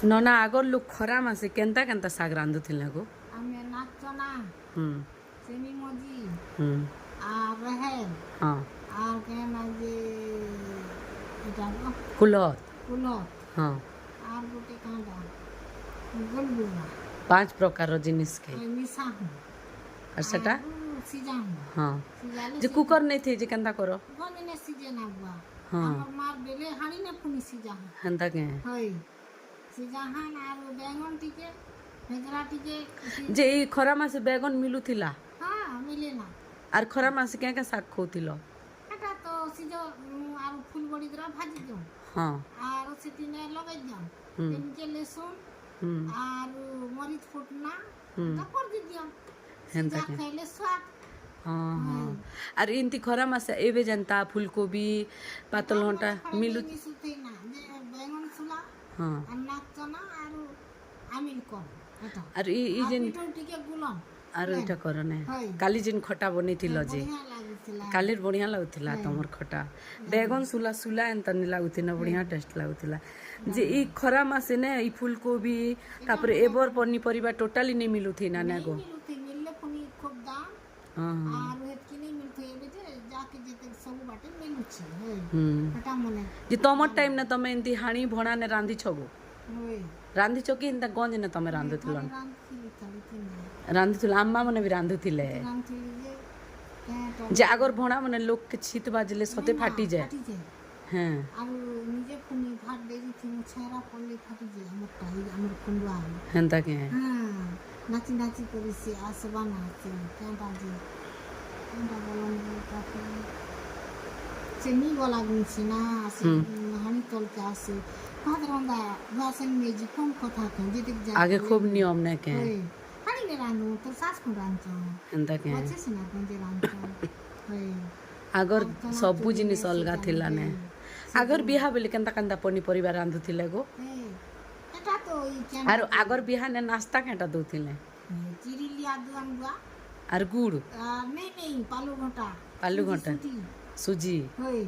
नना आगर लोग खरा मासे केंता केंता साग रांधुथिले गो आमे नाचना हम्म सेमी मजी हम्म আর রহে हाँ আর কেন যে এটা कुलत কুলত हाँ আর গোটে কাঁটা গোলগুলা 5 प्रकार जिनिस के মিশা और सेटा সিজা हाँ সিজালে जे कुकर नहीं थे जे केंता करो গনে সিজে না বুয়া हाँ আমার মার বেলে হাড়ি না ফুনি সিজা हेंता के হয় সিজা হান আর বেঙ্গন টিকে ভেজরা টিকে जे ई खरा मासे बैगन मिलुथिला হ্যাঁ মিলে না আর খরা মাসে क्या क्या साग खोतिलो এটা তো সিজ আর ফুলবড়ি দ্রা ভাজি দিও हाँ আর সেটিনে লগাই দিও হুম। এনকে লেসুন हम्म আর মরিচ ফুটনা হুম। তারপর দি দিও হেনতা সিজা কে খাইলে স্বাদ हाँ हाँ और इनती खरा मासे एवे जनता फूलकोबी पातल घंटा मिलु মিশুতেই না যে বেঙ্গন সুলা हाँ আর নাচনা আর আমিল কম এটা और ई আর जेन পিঠো টিকে গুলাম আর এটা করনে হয়। কালি যেন খটা বনিছিল যে বঢ়িয়া লাগুଥିଲା কালির বঢ়িয়া লাগুଥିଲା ତମର ଖଟା ବେଗନ ସୁଲା ସୁଲା ଏନ୍ତା ନି ଲାଗୁଥିଲା ବଢ଼ିଆ ଟେଷ୍ଟ ଲାଗୁଥିଲା ଯେ ଇ ଖରା ମାସେ ନେ ଇ ফুলকোবি ତାପରେ ଏବର ପନିପରିବା ଟୋଟାଲି ନି ମିଲୁଥିନା ନା গো মিলুতে মিললে পুনি খুব দাম ହଁ ହଁ আর হেতকি নেই মিলতে ଏବେ যে যাকে যেতে ସବୁ বাটে মিলুଛି হয় ହୁଁ এটা মনে ଯେ ତମର ଟାଇମ ନା ତମେ ଏନ୍ତି ହାଣି ଭଣା ନେ ରାନ୍ଧିଛ ଗো হয় ରାନ୍ଧିଛ କି ଏନ୍ତା ଗଞ୍ଜ ନେ ତମେ ରାନ୍ଧୁଥିଲ রাঁধছিলি তাহলে কি না ରାନ୍ଧୁଥିଲ ଆମ୍ମା ମାନେ ବି ରାନ୍ଧୁଥିଲେ রাঁধছিলি যে ଯେ আগর ଭଣା ମାନେ লোক কে ଛିତ ବାଜିଲେ ସତେ ফাটি যায় ফাটি যায় হ্যাঁ আর নিজে পুনি ভাত দেখেছি ছেঁড়া পড়লে ফাটি যায় আমার টাই আমার কুন্ডুয়া হেন্তা কে হ্যাঁ নাচি নাচি করেছি আসবা না আছে কেনটা যে কেনটা বললাম তারপরে চেনি গলা গুনছি না আসে হানি তলকে আসে ভাত রান্দা ভাসেন মেজি কম কথা কেন যেদিক যায় আগে খুব নিয়ম না কে হানি নে রান্ধু তোর শাশ কোন রাঁধছ হেন্তা কে আছে না কোন যে রাঁধছ হয় আগর ସବୁ ଜିନିଷ ଅଲଗା ଥିଲା ନେ আগর বিহা বেলে কেনতা কেনতা পনিপরিবা রাঁধুଥିଲେ গো এটা তো ওই কেন আর আগর বিহা নে নাস্তা কেনটা দউଥିଲେ চিরিলি আদু আনবা আর গুড় নেই পালু ঘটা পালু ঘন্টা সুজি হয়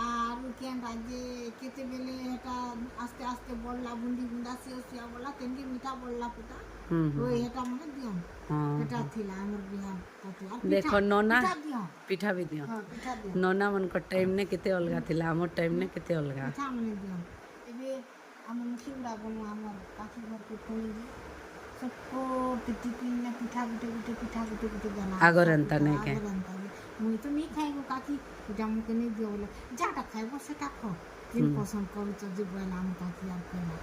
আর কেন রাজ্যে কেতে বেলে এটা আস্তে আস্তে বললা বুন্দি বুন্দা সিও সিয়া বললা তেনকে মিঠা বললা পুতা হুম ওই এটা মনে দিও হ্যাঁ এটা থিলা আমার বিহার তাতে আর দেখো ননা পিঠা দিও পিঠা ବି ଦିଅ হ্যাঁ পিঠা দিও ନନା ମାନଙ୍କ ଟାଇମ ନେ କେତେ ଅଲଗା ଥିଲା ଆମର ଟାଇମ ନେ କେତେ ଅଲଗା পিঠা মনে দিও এবে আমার মুখিগুড়া বনু আমার কাকি ঘরকে ফোন দি সবকো পিটি পিনা পিঠা গুটে গুটে পিঠা গুটে গুটে জানা আগর এন্তা নাই কে মুই তো নি খাইবো কাকি এটা মুকে নেই দিও বলে যাটা খাইবো সেটা খাও যে পছন্দ করো তো যে বলে আমার কাকি আর খাইবো